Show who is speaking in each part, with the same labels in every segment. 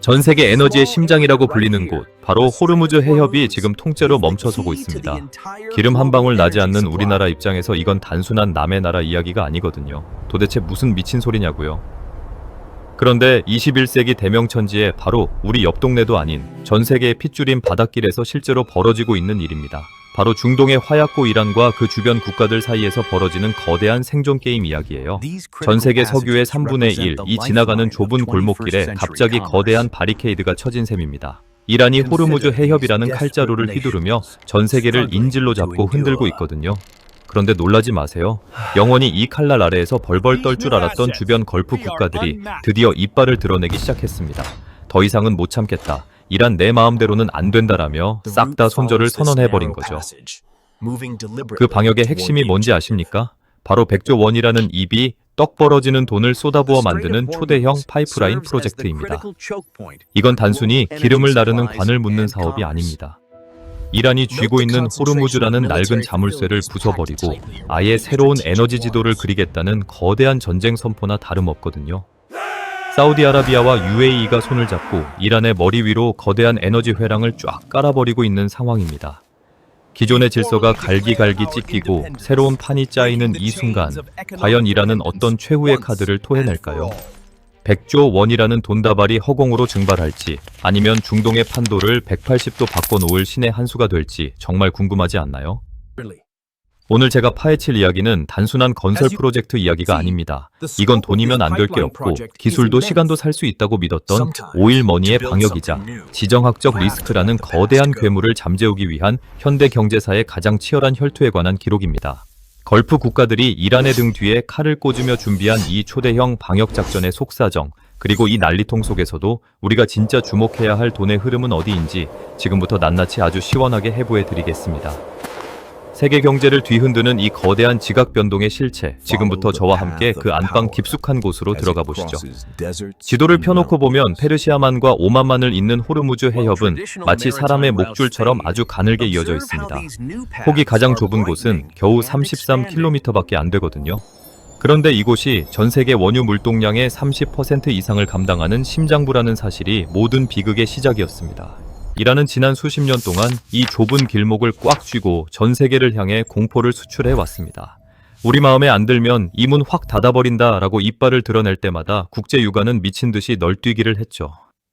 Speaker 1: 전 세계 에너지의 심장이라고 불리는 곳, 바로 호르무즈 해협이 지금 통째로 멈춰서고 있습니다. 기름 한 방울 나지 않는 우리나라 입장에서 이건 단순한 남의 나라 이야기가 아니거든요. 도대체 무슨 미친 소리냐고요. 그런데 21세기 대명천지에 바로 우리 옆 동네도 아닌 전 세계의 핏줄인 바닷길에서 실제로 벌어지고 있는 일입니다. 바로 중동의 화약고 이란과 그 주변 국가들 사이에서 벌어지는 거대한 생존 게임 이야기예요. 전 세계 석유의 3분의 1, 이 지나가는 좁은 골목길에 갑자기 거대한 바리케이드가 쳐진 셈입니다. 이란이 호르무즈 해협이라는 칼자루를 휘두르며 전 세계를 인질로 잡고 흔들고 있거든요. 그런데 놀라지 마세요. 영원히 이 칼날 아래에서 벌벌 떨 줄 알았던 주변 걸프 국가들이 드디어 이빨을 드러내기 시작했습니다. 더 이상은 못 참겠다. 이란 내 마음대로는 안 된다라며 싹 다 손절을 선언해버린 거죠. 그 방역의 핵심이 뭔지 아십니까? 바로 100조 원이라는 입이 떡 벌어지는 돈을 쏟아부어 만드는 초대형 파이프라인 프로젝트입니다. 이건 단순히 기름을 나르는 관을 묻는 사업이 아닙니다. 이란이 쥐고 있는 호르무즈라는 낡은 자물쇠를 부숴버리고 아예 새로운 에너지 지도를 그리겠다는 거대한 전쟁 선포나 다름없거든요. 사우디아라비아와 UAE가 손을 잡고 이란의 머리 위로 거대한 에너지 회랑을 쫙 깔아버리고 있는 상황입니다. 기존의 질서가 갈기갈기 찢기고 새로운 판이 짜이는 이 순간, 과연 이란은 어떤 최후의 카드를 토해낼까요? 100조 원이라는 돈다발이 허공으로 증발할지, 아니면 중동의 판도를 180도 바꿔놓을 신의 한 수가 될지 정말 궁금하지 않나요? 오늘 제가 파헤칠 이야기는 단순한 건설 프로젝트 이야기가 아닙니다. 이건 돈이면 안 될 게 없고 기술도 시간도 살 수 있다고 믿었던 오일머니의 방역이자 지정학적 리스크라는 거대한 괴물을 잠재우기 위한 현대 경제사의 가장 치열한 혈투에 관한 기록입니다. 걸프 국가들이 이란의 등 뒤에 칼을 꽂으며 준비한 이 초대형 방역작전의 속사정, 그리고 이 난리통 속에서도 우리가 진짜 주목해야 할 돈의 흐름은 어디인지 지금부터 낱낱이 아주 시원하게 해부해드리겠습니다. 세계 경제를 뒤흔드는 이 거대한 지각 변동의 실체, 지금부터 저와 함께 그 안방 깊숙한 곳으로 들어가 보시죠. 지도를 펴놓고 보면 페르시아만과 오만만을 잇는 호르무즈 해협은 마치 사람의 목줄처럼 아주 가늘게 이어져 있습니다. 폭이 가장 좁은 곳은 겨우 33km밖에 안 되거든요. 그런데 이곳이 전 세계 원유 물동량의 30% 이상을 감당하는 심장부라는 사실이 모든 비극의 시작이었습니다. 이란은 지난 수십 년 동안 이 좁은 길목을 꽉 쥐고 전 세계를 향해 공포를 수출해 왔습니다. 우리 마음에 안 들면 이 문 확 닫아버린다라고 이빨을 드러낼 때마다 국제 유가는 미친 듯이 널뛰기를 했죠.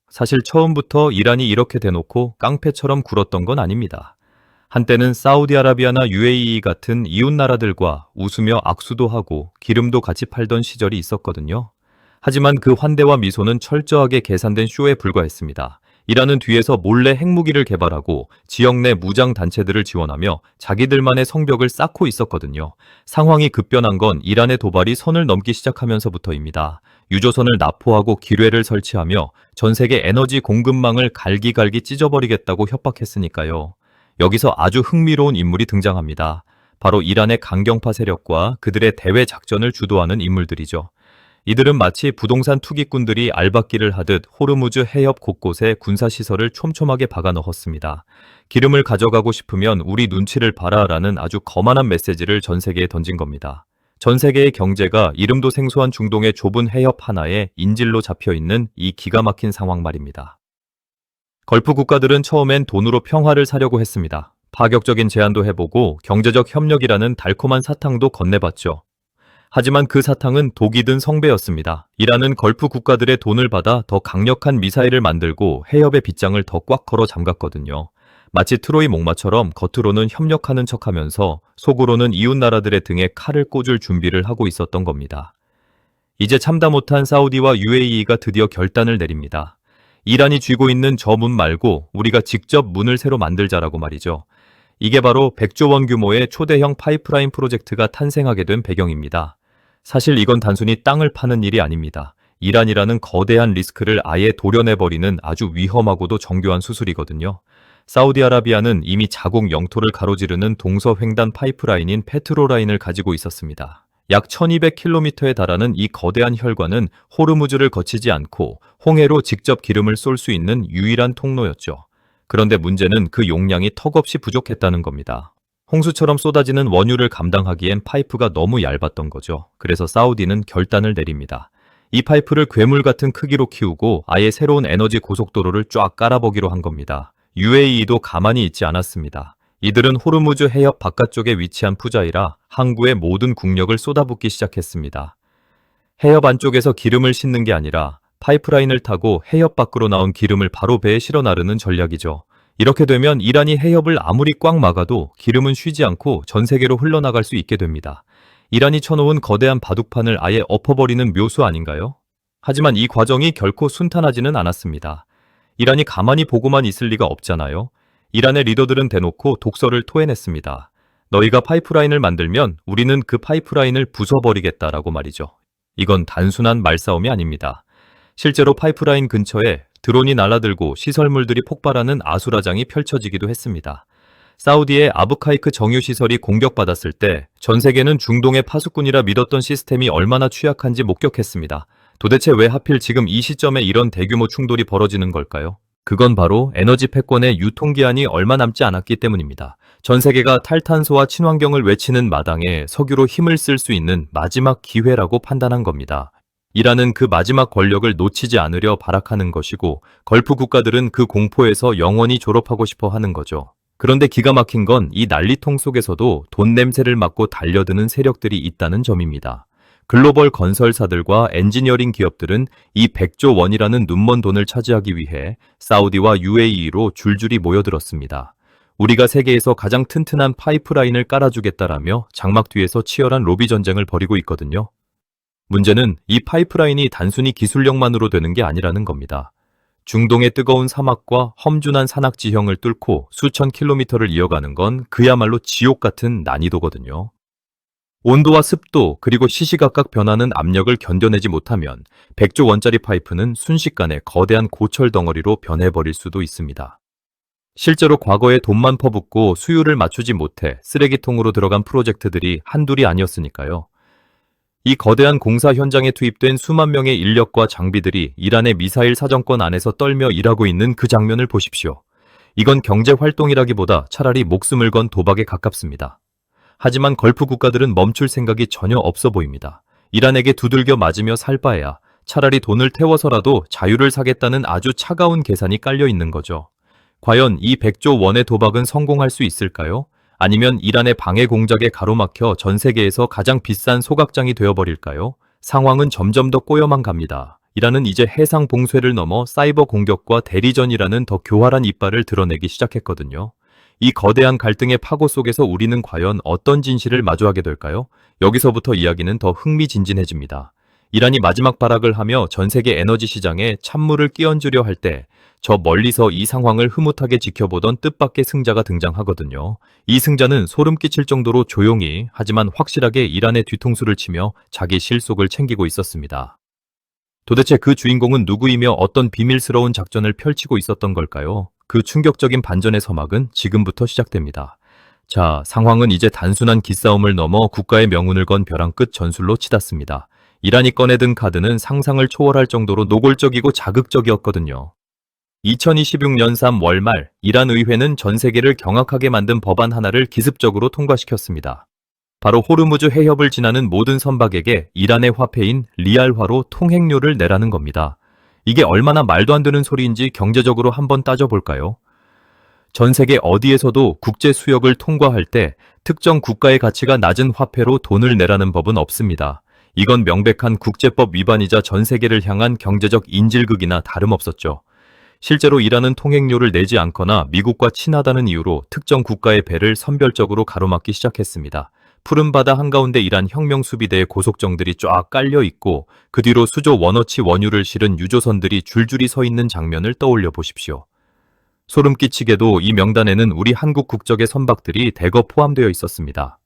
Speaker 1: 사실 처음부터 이란이 이렇게 대놓고 깡패처럼 굴었던 건 아닙니다. 한때는 사우디아라비아나 UAE 같은 이웃 나라들과 웃으며 악수도 하고 기름도 같이 팔던 시절이 있었거든요. 하지만 그 환대와 미소는 철저하게 계산된 쇼에 불과했습니다. 이란은 뒤에서 몰래 핵무기를 개발하고 지역 내 무장 단체들을 지원하며 자기들만의 성벽을 쌓고 있었거든요. 상황이 급변한 건 이란의 도발이 선을 넘기 시작하면서부터입니다. 유조선을 납포하고 기뢰를 설치하며 전 세계 에너지 공급망을 갈기갈기 찢어버리겠다고 협박했으니까요. 여기서 아주 흥미로운 인물이 등장합니다. 바로 이란의 강경파 세력과 그들의 대외 작전을 주도하는 인물들이죠. 이들은 마치 부동산 투기꾼들이 알박기를 하듯 호르무즈 해협 곳곳에 군사시설을 촘촘하게 박아 넣었습니다. 기름을 가져가고 싶으면 우리 눈치를 봐라라는 아주 거만한 메시지를 전 세계에 던진 겁니다. 전 세계의 경제가 이름도 생소한 중동의 좁은 해협 하나에 인질로 잡혀있는 이 기가 막힌 상황 말입니다. 걸프 국가들은 처음엔 돈으로 평화를 사려고 했습니다. 파격적인 제안도 해보고 경제적 협력이라는 달콤한 사탕도 건네봤죠. 하지만 그 사탕은 독이 든 성배였습니다. 이란은 걸프 국가들의 돈을 받아 더 강력한 미사일을 만들고 해협의 빗장을 더 꽉 걸어 잠갔거든요. 마치 트로이 목마처럼 겉으로는 협력하는 척하면서 속으로는 이웃 나라들의 등에 칼을 꽂을 준비를 하고 있었던 겁니다. 이제 참다 못한 사우디와 UAE가 드디어 결단을 내립니다. 이란이 쥐고 있는 저 문 말고 우리가 직접 문을 새로 만들자라고 말이죠. 이게 바로 100조 원 규모의 초대형 파이프라인 프로젝트가 탄생하게 된 배경입니다. 사실 이건 단순히 땅을 파는 일이 아닙니다. 이란이라는 거대한 리스크를 아예 도려내버리는 아주 위험하고도 정교한 수술이거든요. 사우디아라비아는 이미 자국 영토를 가로지르는 동서횡단 파이프라인인 페트로라인을 가지고 있었습니다. 약 1200km에 달하는 이 거대한 혈관은 호르무즈를 거치지 않고 홍해로 직접 기름을 쏠 수 있는 유일한 통로였죠. 그런데 문제는 그 용량이 턱없이 부족했다는 겁니다. 홍수처럼 쏟아지는 원유를 감당하기엔 파이프가 너무 얇았던 거죠. 그래서 사우디는 결단을 내립니다. 이 파이프를 괴물 같은 크기로 키우고 아예 새로운 에너지 고속도로를 쫙 깔아보기로 한 겁니다. UAE도 가만히 있지 않았습니다. 이들은 호르무즈 해협 바깥쪽에 위치한 푸자이라 항구에 모든 국력을 쏟아붓기 시작했습니다. 해협 안쪽에서 기름을 싣는 게 아니라 파이프라인을 타고 해협 밖으로 나온 기름을 바로 배에 실어 나르는 전략이죠. 이렇게 되면 이란이 해협을 아무리 꽉 막아도 기름은 쉬지 않고 전 세계로 흘러나갈 수 있게 됩니다. 이란이 쳐놓은 거대한 바둑판을 아예 엎어버리는 묘수 아닌가요? 하지만 이 과정이 결코 순탄하지는 않았습니다. 이란이 가만히 보고만 있을 리가 없잖아요. 이란의 리더들은 대놓고 독서를 토해냈습니다. 너희가 파이프라인을 만들면 우리는 그 파이프라인을 부숴버리겠다라고 말이죠. 이건 단순한 말싸움이 아닙니다. 실제로 파이프라인 근처에 드론이 날아들고 시설물들이 폭발하는 아수라장이 펼쳐지기도 했습니다. 사우디의 아브카이크 정유시설이 공격받았을 때 전 세계는 중동의 파수꾼이라 믿었던 시스템이 얼마나 취약한지 목격했습니다. 도대체 왜 하필 지금 이 시점에 이런 대규모 충돌이 벌어지는 걸까요? 그건 바로 에너지 패권의 유통기한이 얼마 남지 않았기 때문입니다. 전 세계가 탈탄소와 친환경을 외치는 마당에 석유로 힘을 쓸 수 있는 마지막 기회라고 판단한 겁니다. 이란은 그 마지막 권력을 놓치지 않으려 발악하는 것이고 걸프 국가들은 그 공포에서 영원히 졸업하고 싶어 하는 거죠. 그런데 기가 막힌 건 이 난리통 속에서도 돈 냄새를 맡고 달려드는 세력들이 있다는 점입니다. 글로벌 건설사들과 엔지니어링 기업들은 이 100조 원이라는 눈먼 돈을 차지하기 위해 사우디와 UAE로 줄줄이 모여들었습니다. 우리가 세계에서 가장 튼튼한 파이프라인을 깔아주겠다라며 장막 뒤에서 치열한 로비 전쟁을 벌이고 있거든요. 문제는 이 파이프라인이 단순히 기술력만으로 되는 게 아니라는 겁니다. 중동의 뜨거운 사막과 험준한 산악 지형을 뚫고 수천 킬로미터를 이어가는 건 그야말로 지옥 같은 난이도거든요. 온도와 습도 그리고 시시각각 변하는 압력을 견뎌내지 못하면 100조 원짜리 파이프는 순식간에 거대한 고철 덩어리로 변해버릴 수도 있습니다. 실제로 과거에 돈만 퍼붓고 수율을 맞추지 못해 쓰레기통으로 들어간 프로젝트들이 한둘이 아니었으니까요. 이 거대한 공사 현장에 투입된 수만 명의 인력과 장비들이 이란의 미사일 사정권 안에서 떨며 일하고 있는 그 장면을 보십시오. 이건 경제활동이라기보다 차라리 목숨을 건 도박에 가깝습니다. 하지만 걸프 국가들은 멈출 생각이 전혀 없어 보입니다. 이란에게 두들겨 맞으며 살 바에야 차라리 돈을 태워서라도 자유를 사겠다는 아주 차가운 계산이 깔려 있는 거죠. 과연 이 100조 원의 도박은 성공할 수 있을까요? 아니면 이란의 방해 공작에 가로막혀 전 세계에서 가장 비싼 소각장이 되어버릴까요? 상황은 점점 더 꼬여만 갑니다. 이란은 이제 해상 봉쇄를 넘어 사이버 공격과 대리전이라는 더 교활한 이빨을 드러내기 시작했거든요. 이 거대한 갈등의 파고 속에서 우리는 과연 어떤 진실을 마주하게 될까요? 여기서부터 이야기는 더 흥미진진해집니다. 이란이 마지막 발악을 하며 전 세계 에너지 시장에 찬물을 끼얹으려 할 때 저 멀리서 이 상황을 흐뭇하게 지켜보던 뜻밖의 승자가 등장하거든요. 이 승자는 소름 끼칠 정도로 조용히 하지만 확실하게 이란의 뒤통수를 치며 자기 실속을 챙기고 있었습니다. 도대체 그 주인공은 누구이며 어떤 비밀스러운 작전을 펼치고 있었던 걸까요? 그 충격적인 반전의 서막은 지금부터 시작됩니다. 자, 상황은 이제 단순한 기싸움을 넘어 국가의 명운을 건 벼랑 끝 전술로 치닫습니다. 이란이 꺼내든 카드는 상상을 초월할 정도로 노골적이고 자극적이었거든요. 2026년 3월 말 이란 의회는 전 세계를 경악하게 만든 법안 하나를 기습적으로 통과시켰습니다. 바로 호르무즈 해협을 지나는 모든 선박에게 이란의 화폐인 리알화로 통행료를 내라는 겁니다. 이게 얼마나 말도 안 되는 소리인지 경제적으로 한번 따져볼까요? 전 세계 어디에서도 국제 수역을 통과할 때 특정 국가의 가치가 낮은 화폐로 돈을 내라는 법은 없습니다. 이건 명백한 국제법 위반이자 전 세계를 향한 경제적 인질극이나 다름없었죠. 실제로 이란은 통행료를 내지 않거나 미국과 친하다는 이유로 특정 국가의 배를 선별적으로 가로막기 시작했습니다. 푸른 바다 한가운데 이란 혁명수비대의 고속정들이 쫙 깔려 있고 그 뒤로 수조 원어치 원유를 실은 유조선들이 줄줄이 서 있는 장면을 떠올려 보십시오. 소름 끼치게도 이 명단에는 우리 한국 국적의 선박들이 대거 포함되어 있었습니다.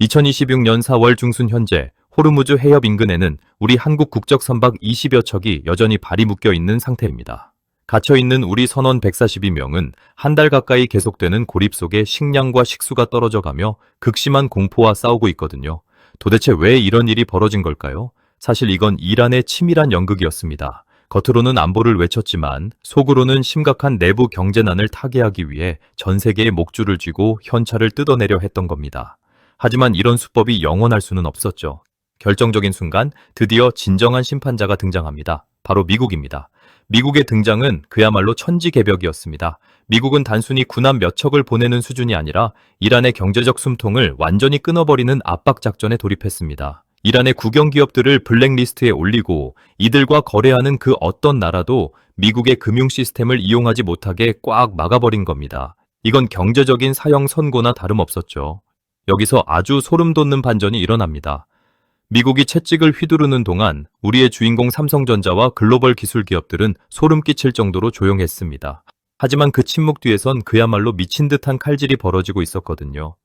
Speaker 1: 2026년 4월 중순 현재 호르무즈 해협 인근에는 우리 한국 국적 선박 20여 척이 여전히 발이 묶여 있는 상태입니다. 갇혀있는 우리 선원 142명은 한 달 가까이 계속되는 고립 속에 식량과 식수가 떨어져가며 극심한 공포와 싸우고 있거든요. 도대체 왜 이런 일이 벌어진 걸까요? 사실 이건 이란의 치밀한 연극이었습니다. 겉으로는 안보를 외쳤지만 속으로는 심각한 내부 경제난을 타개하기 위해 전 세계에 목줄을 쥐고 현찰을 뜯어내려 했던 겁니다. 하지만 이런 수법이 영원할 수는 없었죠. 결정적인 순간 드디어 진정한 심판자가 등장합니다. 바로 미국입니다. 미국의 등장은 그야말로 천지개벽이었습니다. 미국은 단순히 군함 몇 척을 보내는 수준이 아니라 이란의 경제적 숨통을 완전히 끊어버리는 압박작전에 돌입했습니다. 이란의 국영기업들을 블랙리스트에 올리고 이들과 거래하는 그 어떤 나라도 미국의 금융 시스템을 이용하지 못하게 꽉 막아버린 겁니다. 이건 경제적인 사형 선고나 다름없었죠. 여기서 아주 소름 돋는 반전이 일어납니다. 미국이 채찍을 휘두르는 동안 우리의 주인공 삼성전자와 글로벌 기술 기업들은 소름 끼칠 정도로 조용했습니다. 하지만 그 침묵 뒤에선 그야말로 미친 듯한 칼질이 벌어지고 있었거든요.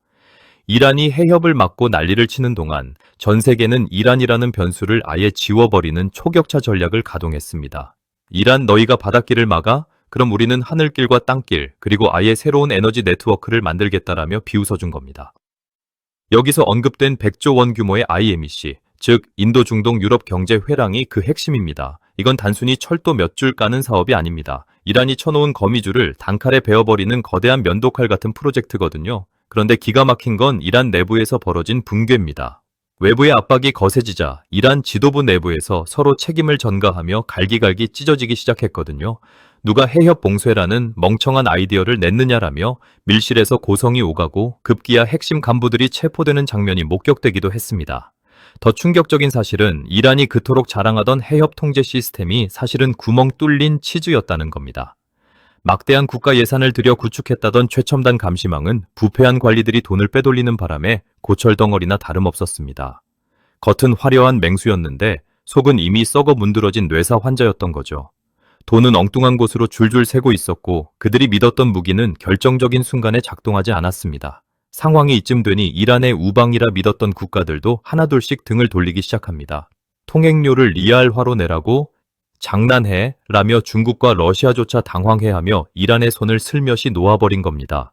Speaker 1: 이란이 해협을 막고 난리를 치는 동안 전 세계는 이란이라는 변수를 아예 지워버리는 초격차 전략을 가동했습니다. 이란 너희가 바닷길을 막아? 그럼 우리는 하늘길과 땅길, 그리고 아예 새로운 에너지 네트워크를 만들겠다라며 비웃어준 겁니다. 여기서 언급된 100조 원 규모의 IMEC, 즉 인도 중동 유럽 경제 회랑이 그 핵심입니다. 이건 단순히 철도 몇 줄 까는 사업이 아닙니다. 이란이 쳐놓은 거미줄을 단칼에 베어버리는 거대한 면도칼 같은 프로젝트거든요. 그런데 기가 막힌 건 이란 내부에서 벌어진 붕괴입니다. 외부의 압박이 거세지자 이란 지도부 내부에서 서로 책임을 전가하며 갈기갈기 찢어지기 시작했거든요. 누가 해협 봉쇄라는 멍청한 아이디어를 냈느냐라며 밀실에서 고성이 오가고 급기야 핵심 간부들이 체포되는 장면이 목격되기도 했습니다. 더 충격적인 사실은 이란이 그토록 자랑하던 해협 통제 시스템이 사실은 구멍 뚫린 치즈였다는 겁니다. 막대한 국가 예산을 들여 구축했다던 최첨단 감시망은 부패한 관리들이 돈을 빼돌리는 바람에 고철덩어리나 다름없었습니다. 겉은 화려한 맹수였는데 속은 이미 썩어 문드러진 뇌사 환자였던 거죠. 돈은 엉뚱한 곳으로 줄줄 새고 있었고 그들이 믿었던 무기는 결정적인 순간에 작동하지 않았습니다. 상황이 이쯤 되니 이란의 우방이라 믿었던 국가들도 하나둘씩 등을 돌리기 시작합니다. 통행료를 리알화로 내라고? 장난해? 라며 중국과 러시아조차 당황해하며 이란의 손을 슬며시 놓아버린 겁니다.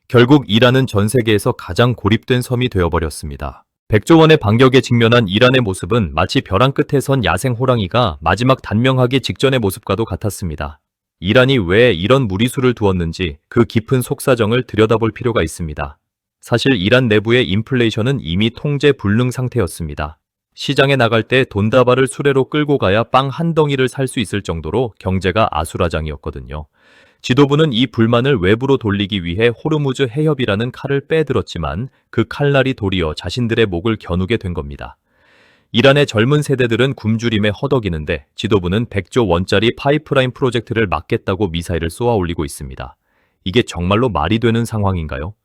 Speaker 1: 결국 이란은 전 세계에서 가장 고립된 섬이 되어버렸습니다. 100조 원의 반격에 직면한 이란의 모습은 마치 벼랑 끝에 선 야생 호랑이가 마지막 단명하기 직전의 모습과도 같았습니다. 이란이 왜 이런 무리수를 두었는지 그 깊은 속사정을 들여다볼 필요가 있습니다. 사실 이란 내부의 인플레이션은 이미 통제 불능 상태였습니다. 시장에 나갈 때 돈다발을 수레로 끌고 가야 빵 한 덩이를 살 수 있을 정도로 경제가 아수라장이었거든요. 지도부는 이 불만을 외부로 돌리기 위해 호르무즈 해협이라는 칼을 빼들었지만 그 칼날이 도리어 자신들의 목을 겨누게 된 겁니다. 이란의 젊은 세대들은 굶주림에 허덕이는데 지도부는 100조 원짜리 파이프라인 프로젝트를 막겠다고 미사일을 쏘아 올리고 있습니다. 이게 정말로 말이 되는 상황인가요?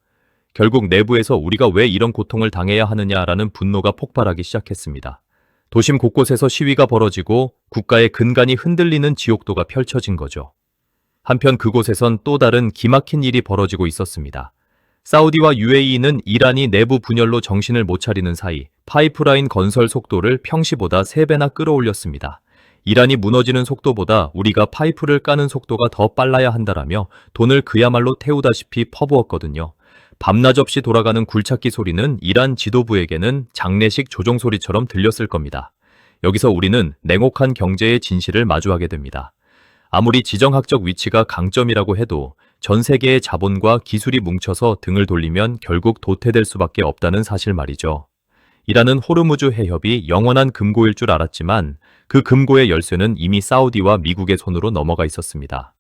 Speaker 1: 결국 내부에서 우리가 왜 이런 고통을 당해야 하느냐라는 분노가 폭발하기 시작했습니다. 도심 곳곳에서 시위가 벌어지고 국가의 근간이 흔들리는 지옥도가 펼쳐진 거죠. 한편 그곳에선 또 다른 기막힌 일이 벌어지고 있었습니다. 사우디와 UAE는 이란이 내부 분열로 정신을 못 차리는 사이 파이프라인 건설 속도를 평시보다 3배나 끌어올렸습니다. 이란이 무너지는 속도보다 우리가 파이프를 까는 속도가 더 빨라야 한다라며 돈을 그야말로 태우다시피 퍼부었거든요. 밤낮 없이 돌아가는 굴착기 소리는 이란 지도부에게는 장례식 조종 소리처럼 들렸을 겁니다. 여기서 우리는 냉혹한 경제의 진실을 마주하게 됩니다. 아무리 지정학적 위치가 강점이라고 해도 전 세계의 자본과 기술이 뭉쳐서 등을 돌리면 결국 도태될 수밖에 없다는 사실 말이죠. 이란은 호르무즈 해협이 영원한 금고일 줄 알았지만 그 금고의 열쇠는 이미 사우디와 미국의 손으로 넘어가 있었습니다.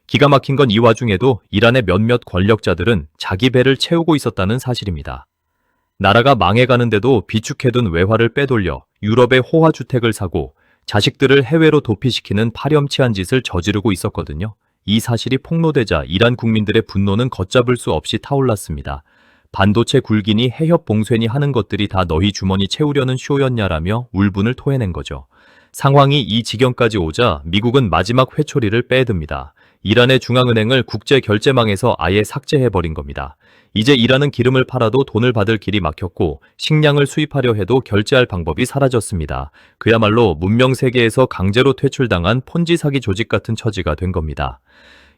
Speaker 1: 기가 막힌 건 이 와중에도 이란의 몇몇 권력자들은 자기 배를 채우고 있었다는 사실입니다. 나라가 망해가는데도 비축해둔 외화를 빼돌려 유럽의 호화주택을 사고 자식들을 해외로 도피시키는 파렴치한 짓을 저지르고 있었거든요. 이 사실이 폭로되자 이란 국민들의 분노는 걷잡을 수 없이 타올랐습니다. 반도체 굴기니 해협 봉쇄니 하는 것들이 다 너희 주머니 채우려는 쇼였냐라며 울분을 토해낸 거죠. 상황이 이 지경까지 오자 미국은 마지막 회초리를 빼듭니다. 이란의 중앙은행을 국제결제망에서 아예 삭제해버린 겁니다. 이제 이란은 기름을 팔아도 돈을 받을 길이 막혔고 식량을 수입하려 해도 결제할 방법이 사라졌습니다. 그야말로 문명 세계에서 강제로 퇴출당한 폰지 사기 조직 같은 처지가 된 겁니다.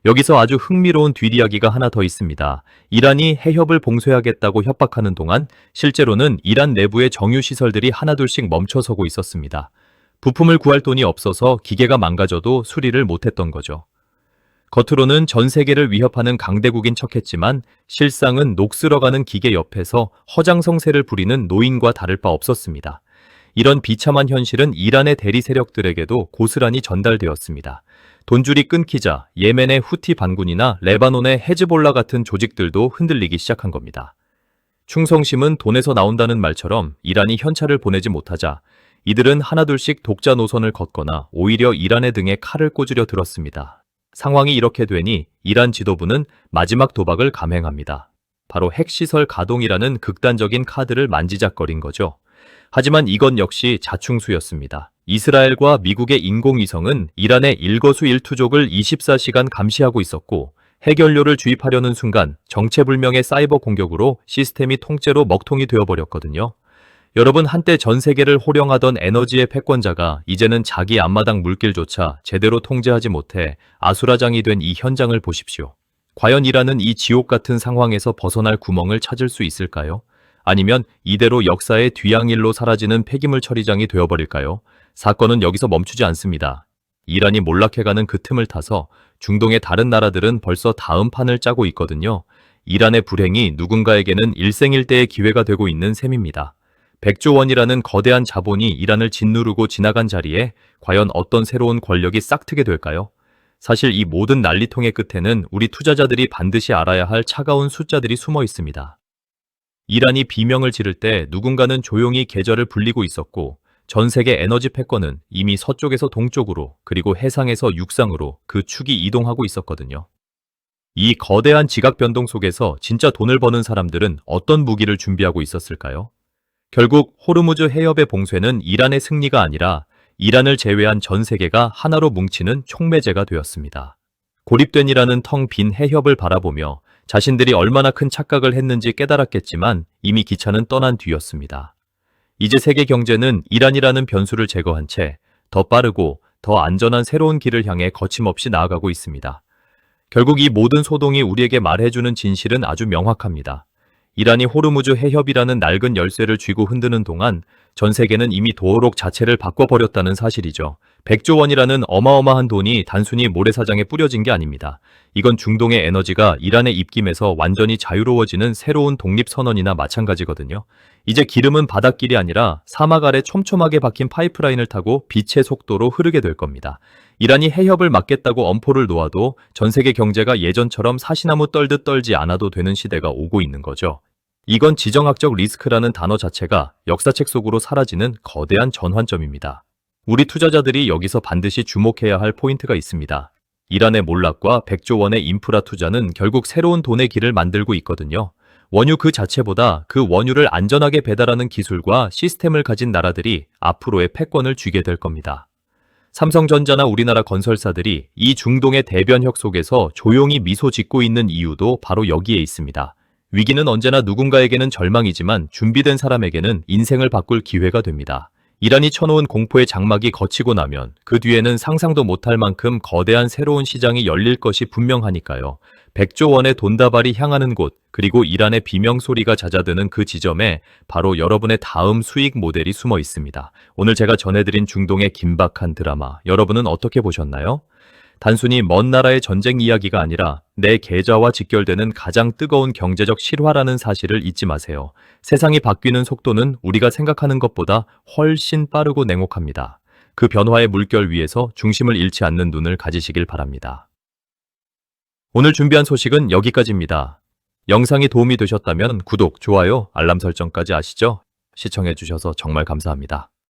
Speaker 1: 여기서 아주 흥미로운 뒷이야기가 하나 더 있습니다. 이란이 해협을 봉쇄하겠다고 협박하는 동안 실제로는 이란 내부의 정유시설들이 하나둘씩 멈춰서고 있었습니다. 부품을 구할 돈이 없어서 기계가 망가져도 수리를 못했던 거죠. 겉으로는 전 세계를 위협하는 강대국인 척했지만 실상은 녹슬어가는 기계 옆에서 허장성세를 부리는 노인과 다를 바 없었습니다. 이런 비참한 현실은 이란의 대리 세력들에게도 고스란히 전달되었습니다. 돈줄이 끊기자 예멘의 후티 반군이나 레바논의 헤즈볼라 같은 조직들도 흔들리기 시작한 겁니다. 충성심은 돈에서 나온다는 말처럼 이란이 현찰을 보내지 못하자 이들은 하나둘씩 독자 노선을 걷거나 오히려 이란의 등에 칼을 꽂으려 들었습니다. 상황이 이렇게 되니 이란 지도부는 마지막 도박을 감행합니다. 바로 핵시설 가동이라는 극단적인 카드를 만지작거린 거죠. 하지만 이건 역시 자충수였습니다. 이스라엘과 미국의 인공위성은 이란의 일거수일투족을 24시간 감시하고 있었고 핵연료를 주입하려는 순간 정체불명의 사이버 공격으로 시스템이 통째로 먹통이 되어버렸거든요. 여러분, 한때 전 세계를 호령하던 에너지의 패권자가 이제는 자기 앞마당 물길조차 제대로 통제하지 못해 아수라장이 된 이 현장을 보십시오. 과연 이란은 이 지옥 같은 상황에서 벗어날 구멍을 찾을 수 있을까요? 아니면 이대로 역사의 뒤양일로 사라지는 폐기물 처리장이 되어버릴까요? 사건은 여기서 멈추지 않습니다. 이란이 몰락해가는 그 틈을 타서 중동의 다른 나라들은 벌써 다음 판을 짜고 있거든요. 이란의 불행이 누군가에게는 일생일대의 기회가 되고 있는 셈입니다. 100조 원이라는 거대한 자본이 이란을 짓누르고 지나간 자리에 과연 어떤 새로운 권력이 싹트게 될까요? 사실 이 모든 난리통의 끝에는 우리 투자자들이 반드시 알아야 할 차가운 숫자들이 숨어 있습니다. 이란이 비명을 지를 때 누군가는 조용히 계절을 불리고 있었고 전 세계 에너지 패권은 이미 서쪽에서 동쪽으로 그리고 해상에서 육상으로 그 축이 이동하고 있었거든요. 이 거대한 지각 변동 속에서 진짜 돈을 버는 사람들은 어떤 무기를 준비하고 있었을까요? 결국 호르무즈 해협의 봉쇄는 이란의 승리가 아니라 이란을 제외한 전 세계가 하나로 뭉치는 촉매제가 되었습니다. 고립된 이란은 텅 빈 해협을 바라보며 자신들이 얼마나 큰 착각을 했는지 깨달았겠지만 이미 기차는 떠난 뒤였습니다. 이제 세계 경제는 이란이라는 변수를 제거한 채 더 빠르고 더 안전한 새로운 길을 향해 거침없이 나아가고 있습니다. 결국 이 모든 소동이 우리에게 말해주는 진실은 아주 명확합니다. 이란이 호르무즈 해협이라는 낡은 열쇠를 쥐고 흔드는 동안 전 세계는 이미 도어록 자체를 바꿔버렸다는 사실이죠. 100조 원이라는 어마어마한 돈이 단순히 모래사장에 뿌려진 게 아닙니다. 이건 중동의 에너지가 이란의 입김에서 완전히 자유로워지는 새로운 독립선언이나 마찬가지거든요. 이제 기름은 바닷길이 아니라 사막 아래 촘촘하게 박힌 파이프라인을 타고 빛의 속도로 흐르게 될 겁니다. 이란이 해협을 막겠다고 엄포를 놓아도 전 세계 경제가 예전처럼 사시나무 떨듯 떨지 않아도 되는 시대가 오고 있는 거죠. 이건 지정학적 리스크라는 단어 자체가 역사책 속으로 사라지는 거대한 전환점입니다. 우리 투자자들이 여기서 반드시 주목해야 할 포인트가 있습니다. 이란의 몰락과 100조 원의 인프라 투자는 결국 새로운 돈의 길을 만들고 있거든요. 원유 그 자체보다 그 원유를 안전하게 배달하는 기술과 시스템을 가진 나라들이 앞으로의 패권을 쥐게 될 겁니다. 삼성전자나 우리나라 건설사들이 이 중동의 대변혁 속에서 조용히 미소 짓고 있는 이유도 바로 여기에 있습니다. 위기는 언제나 누군가에게는 절망이지만 준비된 사람에게는 인생을 바꿀 기회가 됩니다. 이란이 쳐놓은 공포의 장막이 걷히고 나면 그 뒤에는 상상도 못할 만큼 거대한 새로운 시장이 열릴 것이 분명하니까요. 100조 원의 돈다발이 향하는 곳, 그리고 이란의 비명소리가 잦아드는 그 지점에 바로 여러분의 다음 수익 모델이 숨어 있습니다. 오늘 제가 전해드린 중동의 긴박한 드라마, 여러분은 어떻게 보셨나요? 단순히 먼 나라의 전쟁 이야기가 아니라 내 계좌와 직결되는 가장 뜨거운 경제적 실화라는 사실을 잊지 마세요. 세상이 바뀌는 속도는 우리가 생각하는 것보다 훨씬 빠르고 냉혹합니다. 그 변화의 물결 위에서 중심을 잃지 않는 눈을 가지시길 바랍니다. 오늘 준비한 소식은 여기까지입니다. 영상이 도움이 되셨다면 구독, 좋아요, 알람 설정까지 아시죠? 시청해주셔서 정말 감사합니다.